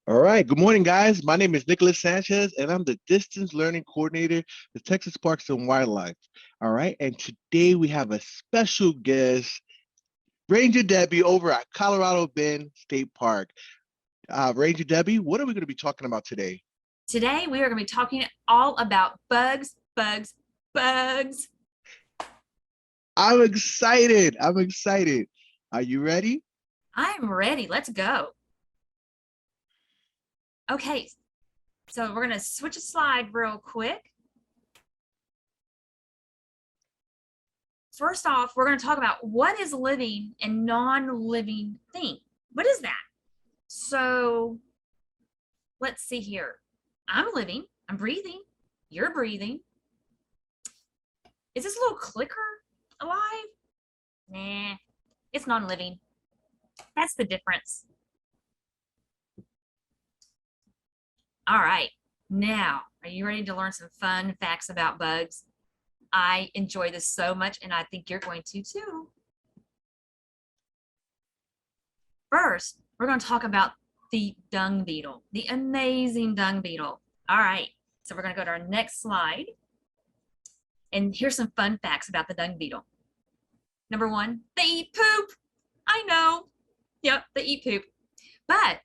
All right. Good morning, guys. My name is Nicholas Sanchez, and I'm the distance learning coordinator with Texas Parks and Wildlife. All right. And today we have a special guest, Ranger Debbie, over at Colorado Bend State Park. Ranger Debbie, what are we going to be talking about today? Today, we are going to be talking all about bugs, bugs, bugs. I'm excited. I'm excited. Are you ready? I'm ready. Let's go. Okay, so we're going to switch a slide real quick. First off, we're going to talk about what is living and non-living thing. What is that? So let's see here. I'm living, I'm breathing, you're breathing. Is this little clicker alive? Nah, it's non-living. That's the difference. All right, now, are you ready to learn some fun facts about bugs? I enjoy this so much, and I think you're going to too. First, we're going to talk about the dung beetle, the amazing dung beetle. All right, so we're going to go to our next slide. And here's some fun facts about the dung beetle. Number one, they eat poop. I know. Yep, they eat poop. But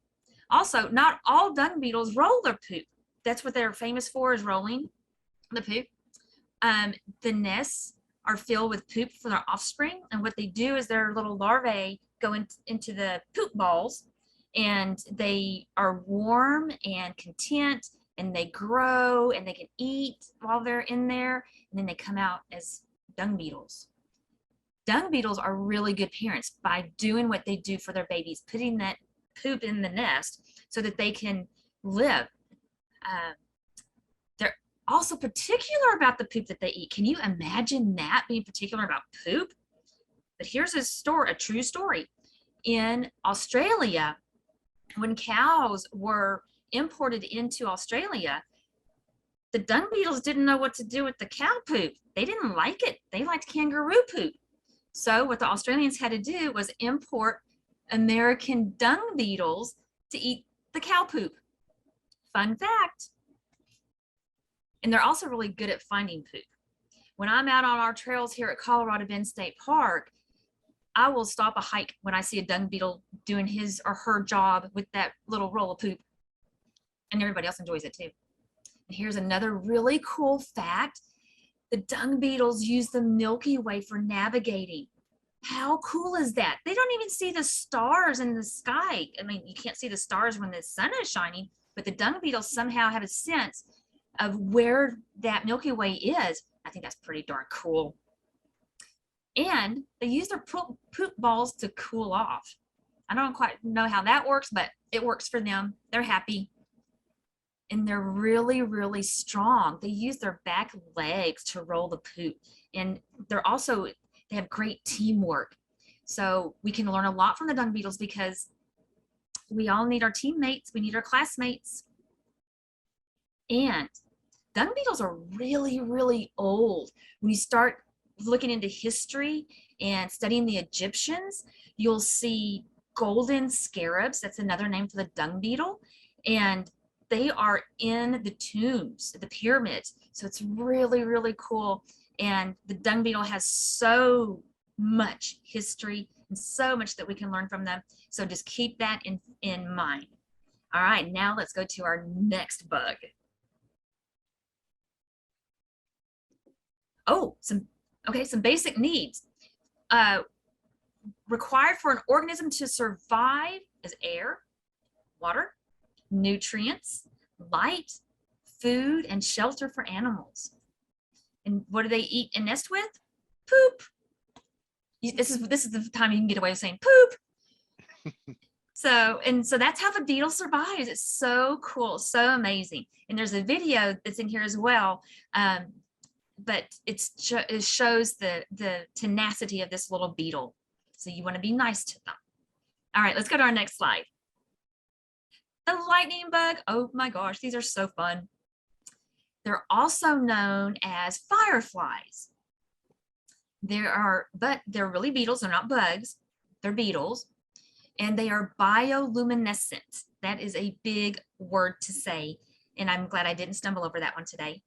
also, not all dung beetles roll their poop. That's what they're famous for, is rolling the poop. The nests are filled with poop for their offspring. And what they do is their little larvae go into the poop balls, and they are warm and content, and they grow and they can eat while they're in there. And then they come out as dung beetles. Dung beetles are really good parents by doing what they do for their babies, putting that poop in the nest so that they can live. They're also particular about the poop that they eat. Can you imagine that, being particular about poop? But here's a true story. In Australia, when cows were imported into Australia, the dung beetles didn't know what to do with the cow poop. They didn't like it. They liked kangaroo poop. So what the Australians had to do was import American dung beetles to eat the cow poop. Fun fact. And they're also really good at finding poop. When I'm out on our trails here at Colorado Bend State Park, I will stop a hike when I see a dung beetle doing his or her job with that little roll of poop. And everybody else enjoys it too. And here's another really cool fact. The dung beetles use the Milky Way for navigating. How cool is that? They don't even see the stars in the sky. I mean, you can't see the stars when the sun is shining, but the dung beetles somehow have a sense of where that Milky Way is. I think that's pretty darn cool. And they use their poop balls to cool off. I don't quite know how that works, but it works for them. They're happy. And they're really, really strong. They use their back legs to roll the poop. And they have great teamwork. So we can learn a lot from the dung beetles because we all need our teammates. We need our classmates. And dung beetles are really, really old. When you start looking into history and studying the Egyptians, you'll see golden scarabs. That's another name for the dung beetle. And they are in the tombs, the pyramids. So it's really, really cool. And the dung beetle has so much history and so much that we can learn from them. So just keep that in mind. All right, now let's go to our next bug. Oh, some basic needs. Required for an organism to survive is air, water, nutrients, light, food, and shelter for animals. And what do they eat and nest with? Poop. This is the time you can get away with saying poop. So that's how the beetle survives. It's so cool, so amazing. And there's a video that's in here as well. But it shows the tenacity of this little beetle. So you want to be nice to them. All right, let's go to our next slide. The lightning bug. Oh my gosh, these are so fun. They're also known as fireflies. They're really beetles. They're not bugs. They're beetles. and they are bioluminescent. That is a big word to say, and I'm glad I didn't stumble over that one today.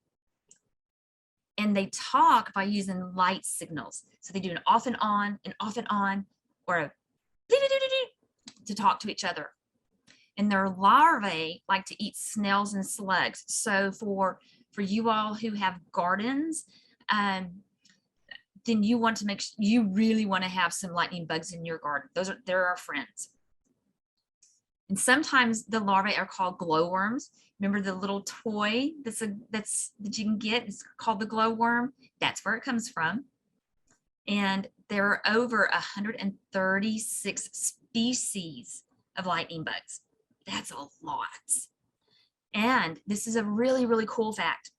And they talk by using light signals. So they do an off and on, or a to talk to each other. And their larvae like to eat snails and slugs. So for you all who have gardens, then you want to you really want to have some lightning bugs in your garden. They're our friends. And sometimes the larvae are called glowworms. Remember the little toy that you can get? It's called the glowworm. That's where it comes from. And there are over 136 species of lightning bugs. That's a lot. And this is a really, really cool fact,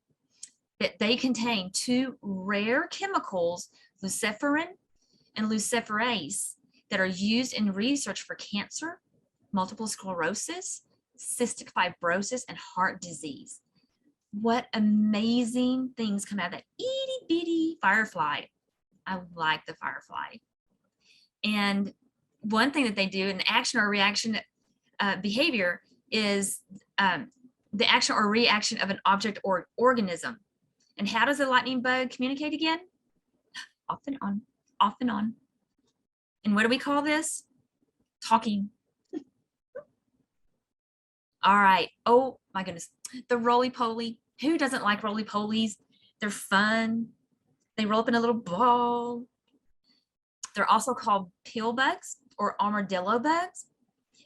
that they contain two rare chemicals, luciferin and luciferase, that are used in research for cancer, multiple sclerosis, cystic fibrosis, and heart disease. What amazing things come out of that itty bitty firefly. I like the firefly. And one thing that they do in action or reaction behavior is the action or reaction of an object or organism. And how does a lightning bug communicate again? Off and on, off and on. And what do we call this? Talking. All right. Oh my goodness. The roly-poly. Who doesn't like roly-polies? They're fun. They roll up in a little ball. They're also called pill bugs or armadillo bugs.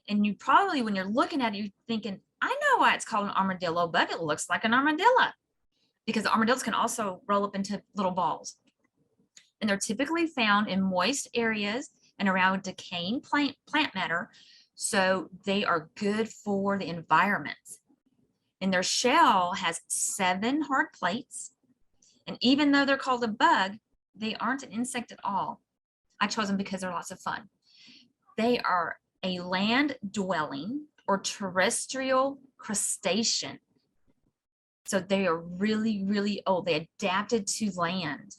And you probably, when you're looking at it, you're thinking, I know why it's called an armadillo bug. It looks like an armadillo. Because armadillos can also roll up into little balls. And they're typically found in moist areas and around decaying plant matter. So they are good for the environment. And their shell has 7 hard plates. And even though they're called a bug, they aren't an insect at all. I chose them because they're lots of fun. They are a land-dwelling or terrestrial crustacean. So they are really, really old. They adapted to land.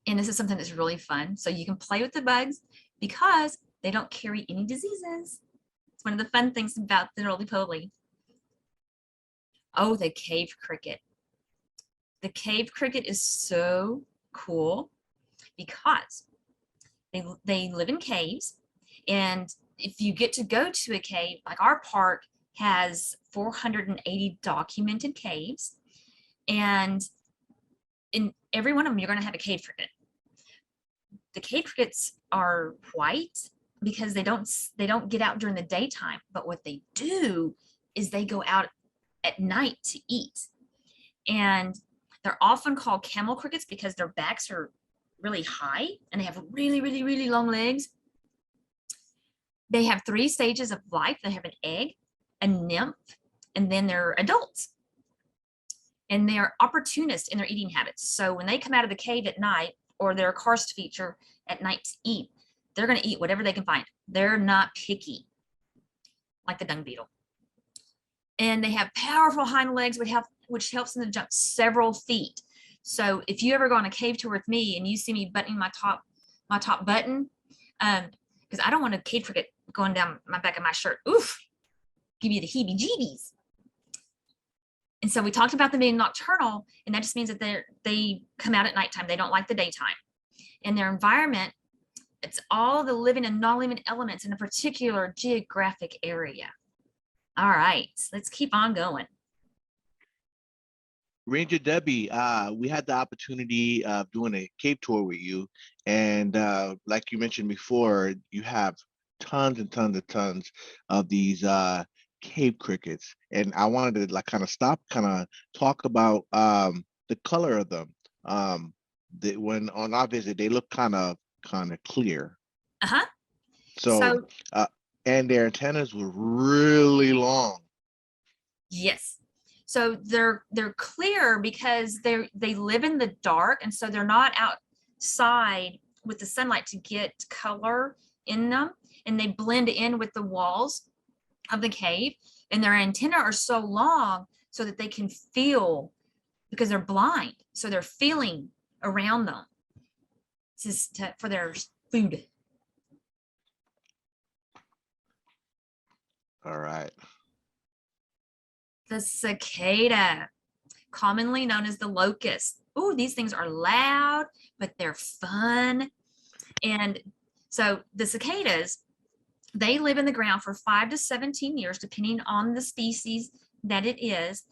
And this is something that's really fun. So you can play with the bugs because they don't carry any diseases. It's one of the fun things about the roly-poly. Oh, the cave cricket. The cave cricket is so cool because they live in caves. And if you get to go to a cave, like our park has 480 documented caves. And in every one of them, you're going to have a cave cricket. The cave crickets are white because they don't get out during the daytime. But what they do is they go out at night to eat. And they're often called camel crickets because their backs are really high and they have really, really, really long legs. They have 3 stages of life. They have an egg, a nymph, and then they're adults. And they're opportunists in their eating habits. So when they come out of the cave at night, or they're a karst feature at night to eat, they're going to eat whatever they can find. They're not picky, like the dung beetle. And they have powerful hind legs, which helps them to jump several feet. So if you ever go on a cave tour with me and you see me buttoning my top button, because I don't want a cave cricket going down my back of my shirt. Oof, give you the heebie-jeebies. And so we talked about them being nocturnal, and that just means that they come out at nighttime. They don't like the daytime. And their environment, it's all the living and non-living elements in a particular geographic area. All right, let's keep on going. Ranger Debbie, we had the opportunity of doing a cave tour with you, and like you mentioned before, you have tons and tons and tons of these cave crickets, and I wanted to like kind of talk about the color of them. When on our visit, they look kind of clear. So and their antennas were really long. Yes. So they're clear because they live in the dark, and so they're not outside with the sunlight to get color in them, and they blend in with the walls of the cave. And their antennae are so long so that they can feel, because they're blind, so they're feeling around them for their food. All right. The cicada, commonly known as the locust. Ooh, these things are loud, but they're fun. And so the cicadas, they live in the ground for 5 to 17 years, depending on the species that it is.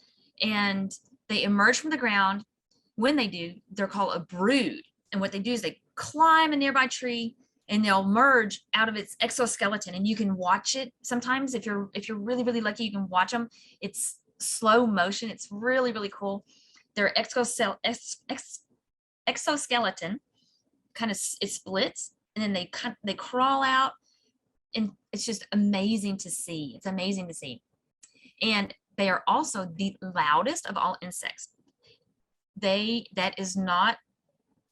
And they emerge from the ground. When they do, they're called a brood. And what they do is they climb a nearby tree and they'll merge out of its exoskeleton. And you can watch it sometimes if you're really, really lucky, you can watch them. It's slow motion. It's really, really cool. Their exoskeleton kind of it splits, and then they crawl out, and it's just amazing to see. It's amazing to see. And they are also the loudest of all insects. That is not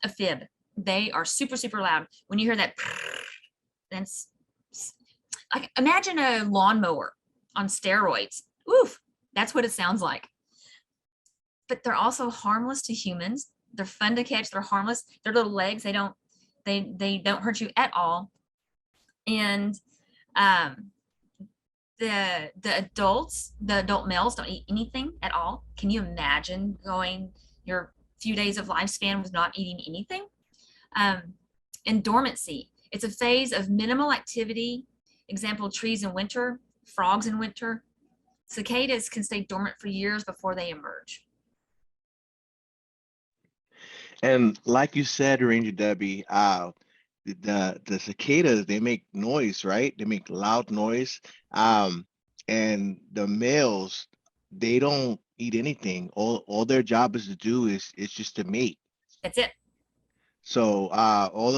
a fib. They are super, super loud. When you hear that, then like imagine a lawnmower on steroids. Oof, that's what it sounds like. But they're also harmless to humans. They're fun to catch. They're harmless. Their little legs, they don't hurt you at all. And the adult males don't eat anything at all. Can you imagine going your few days of lifespan with not eating anything? And dormancy, it's a phase of minimal activity. Example, trees in winter, frogs in winter. Cicadas can stay dormant for years before they emerge. And like you said, Ranger Debbie, the cicadas, they make noise, right? They make loud noise. And the males, they don't eat anything. All their job is to do is just to mate. That's it. So all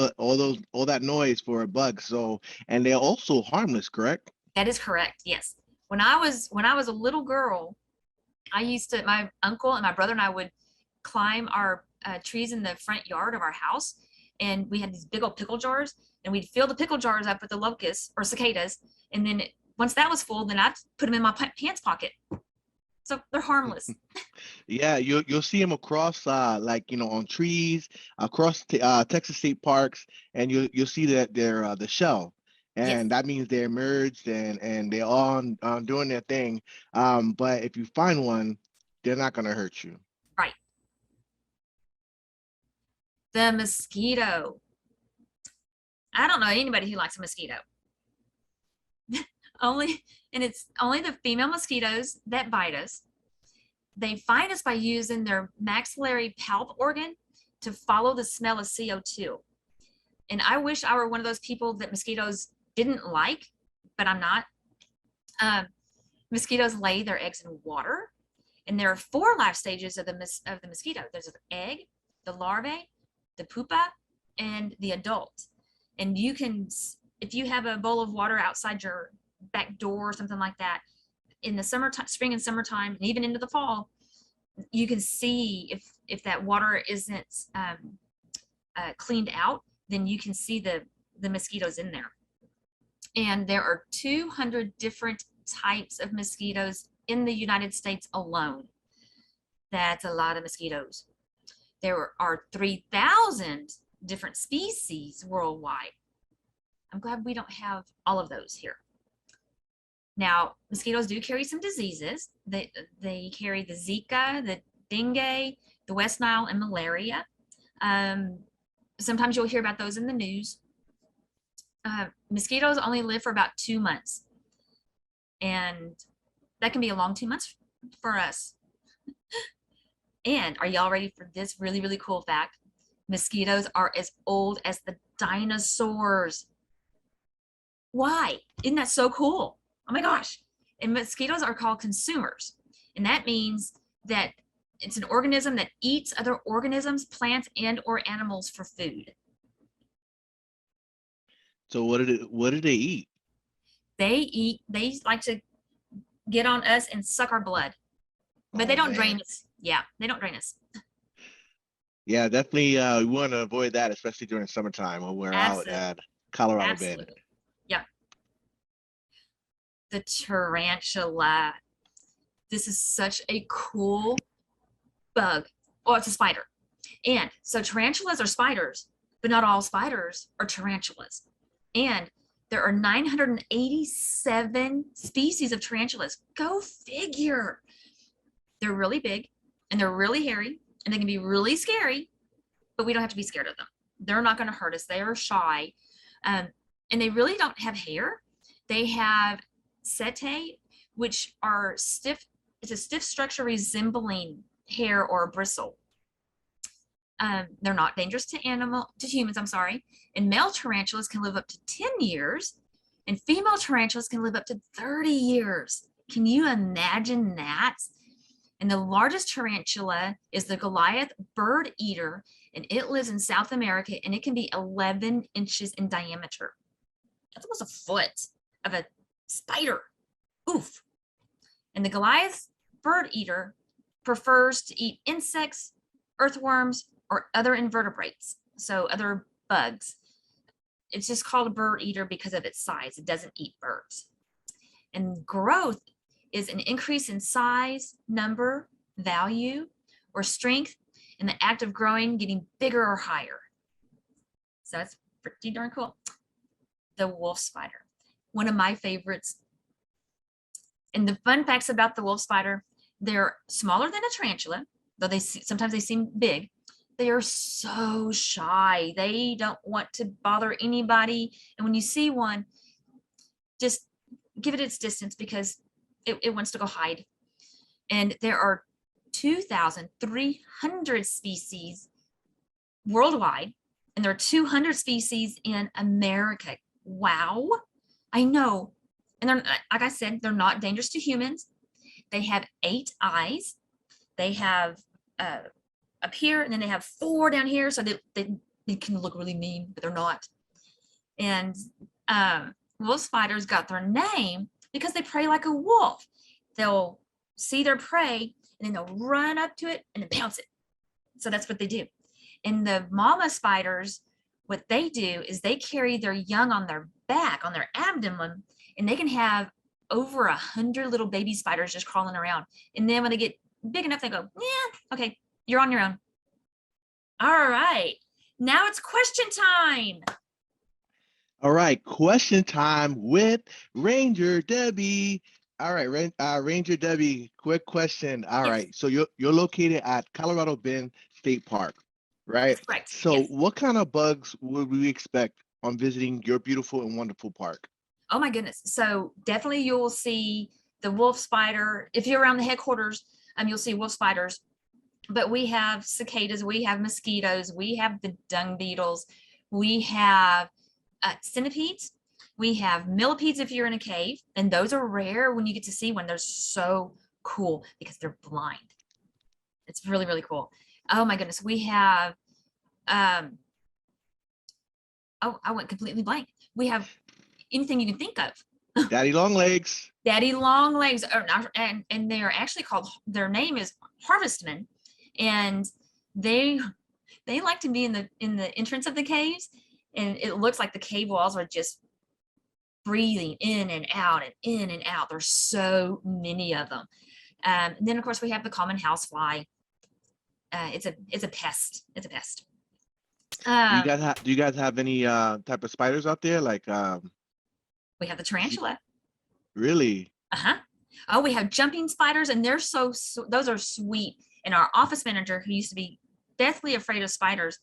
that noise for a bug. So, and they're also harmless, correct? That is correct. Yes. When I was a little girl, my uncle and my brother and I would climb our trees in the front yard of our house, and we had these big old pickle jars, and we'd fill the pickle jars up with the locusts or cicadas, and then once that was full, then I'd put them in my pants pocket. So they're harmless. Yeah, you'll see them across like on trees across Texas state parks, and you'll see that they're the shell, Yes. and that means they're emerged and they're on doing their thing. But if you find one, they're not gonna hurt you. Right. The mosquito. I don't know anybody who likes a mosquito. It's only the female mosquitoes that bite us. They find us by using their maxillary palp organ to follow the smell of CO2. And I wish I were one of those people that mosquitoes didn't like, but I'm not. Mosquitoes lay their eggs in water, and there are 4 life stages of the mosquito. There's the egg, the larvae, the pupa, and the adult. And you can, if you have a bowl of water outside your back door or something like that, in the spring and summertime, and even into the fall, you can see if that water isn't cleaned out, then you can see the mosquitoes in there. And there are 200 different types of mosquitoes in the United States alone. That's a lot of mosquitoes. There are 3,000 different species worldwide. I'm glad we don't have all of those here. Now, mosquitoes do carry some diseases. They carry the Zika, the dengue, the West Nile, and malaria. Sometimes you'll hear about those in the news. Mosquitoes only live for about 2 months. And that can be a long 2 months for us. And are y'all ready for this really, really cool fact? Mosquitoes are as old as the dinosaurs. Why? Isn't that so cool? Oh my gosh. And mosquitoes are called consumers. And that means that it's an organism that eats other organisms, plants, and or animals for food. So what do they eat? They like to get on us and suck our blood. But they don't drain us. Yeah, they don't drain us. Yeah, definitely we want to avoid that, especially during summertime when we're Absolutely. out at Colorado Absolutely. Bend. Yeah. The tarantula. This is such a cool bug. Oh, it's a spider. And so tarantulas are spiders, but not all spiders are tarantulas. And There are 987 species of tarantulas. Go figure. They're really big and they're really hairy and they can be really scary, but we don't have to be scared of them. They're not going to hurt us. They are shy. And they really don't have hair. They have setae, which are stiff. It's a stiff structure resembling hair or a bristle. They're not dangerous to humans, I'm sorry. And male tarantulas can live up to 10 years and female tarantulas can live up to 30 years. Can you imagine that? And the largest tarantula is the Goliath bird eater, and it lives in South America, and it can be 11 inches in diameter. That's almost a foot of a spider. Oof. And the Goliath bird eater prefers to eat insects, earthworms, or other invertebrates, so other bugs. It's just called a bird eater because of its size. It doesn't eat birds. And growth is an increase in size, number, value, or strength in the act of growing, getting bigger or higher. So that's pretty darn cool. The wolf spider, one of my favorites. And the fun facts about the wolf spider, they're smaller than a tarantula, though sometimes they seem big. They are so shy. They don't want to bother anybody. And when you see one, just give it its distance because it wants to go hide. And there are 2,300 species worldwide, and there are 200 species in America. Wow. I know. And they're, like I said, they're not dangerous to humans. They have 8 eyes. They have up here, and then they have 4 down here, so they can look really mean, but they're not. And wolf spiders got their name because they prey like a wolf. They'll see their prey, and then they'll run up to it and then pounce it. So that's what they do. And the mama spiders, what they do is they carry their young on their back, on their abdomen, and they can have over 100 little baby spiders just crawling around. And then when they get big enough, they go, yeah, okay, you're on your own. All right, now it's question time. All right, question time with Ranger Debbie. All right, Ranger Debbie, quick question. All Yes. right, so you're located at Colorado Bend State Park, right? That's correct. So Yes. what kind of bugs would we expect on visiting your beautiful and wonderful park? Oh my goodness. So definitely you'll see the wolf spider. If you're around the headquarters, you'll see wolf spiders. But we have cicadas, we have mosquitoes, we have the dung beetles, we have centipedes, we have millipedes if you're in a cave, and those are rare when you get to see one. They're so cool because they're blind. It's really, really cool. Oh my goodness. We have, oh, I went completely blank. We have anything you can think of. Daddy long legs. Daddy long legs, and they are actually called, their name is harvestmen, and they like to be in the entrance of the caves, and it looks like the cave walls are just breathing in and out and in and out. There's so many of them. And then of course we have the common housefly. It's a pest. It's a pest. Do you guys have any type of spiders out there? Like we have the tarantula. Really? Oh, we have jumping spiders, and they're those are sweet. And our office manager, who used to be deathly afraid of spiders,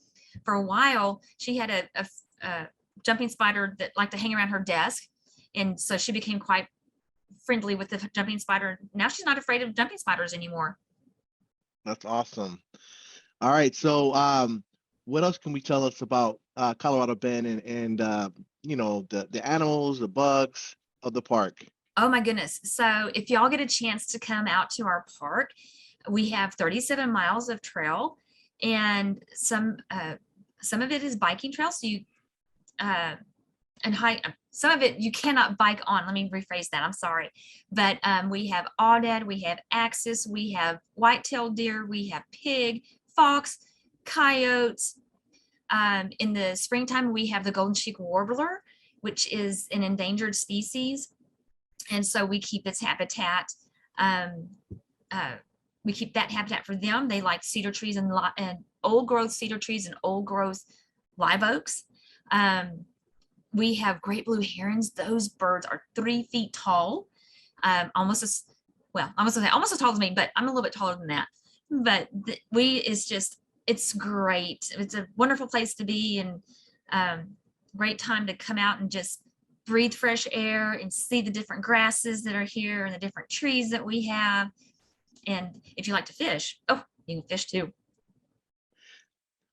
for a while she had a jumping spider that liked to hang around her desk, and so she became quite friendly with the jumping spider. Now she's not afraid of jumping spiders anymore. That's awesome. All right, so what else can we tell us about Colorado Bend and you know, the animals, the bugs of the park? Oh my goodness. So if y'all get a chance to come out to our park, we have 37 miles of trail, and some of it is biking trail. So you and hike. Some of it you cannot bike on. Let me rephrase that. I'm sorry. But we have aoudad, we have axis, we have white-tailed deer, we have pig, fox, coyotes. In the springtime, we have the golden cheek warbler, which is an endangered species. And so we keep its habitat. We keep that habitat for them. They like cedar trees and old growth cedar trees and old growth live oaks. We have great blue herons. Those birds are 3 feet tall, almost as well. I was gonna say almost as tall as me, but I'm a little bit taller than that. But it's great. It's a wonderful place to be, and great time to come out and just breathe fresh air and see the different grasses that are here and the different trees that we have. And if you like to fish, oh, you can fish too.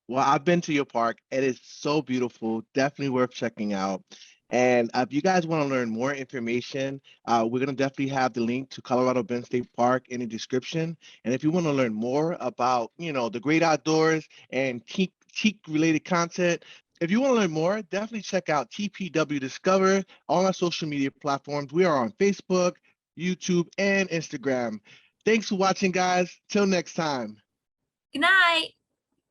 Well, I've been to your park. It is so beautiful. Definitely worth checking out. And if you guys want to learn more information, we're going to definitely have the link to Colorado Bend State Park in the description. And if you want to learn more about, the great outdoors and teak related content, if you want to learn more, definitely check out TPWDiscover on our social media platforms. We are on Facebook, YouTube, and Instagram. Thanks for watching, guys. Till next time. Good night.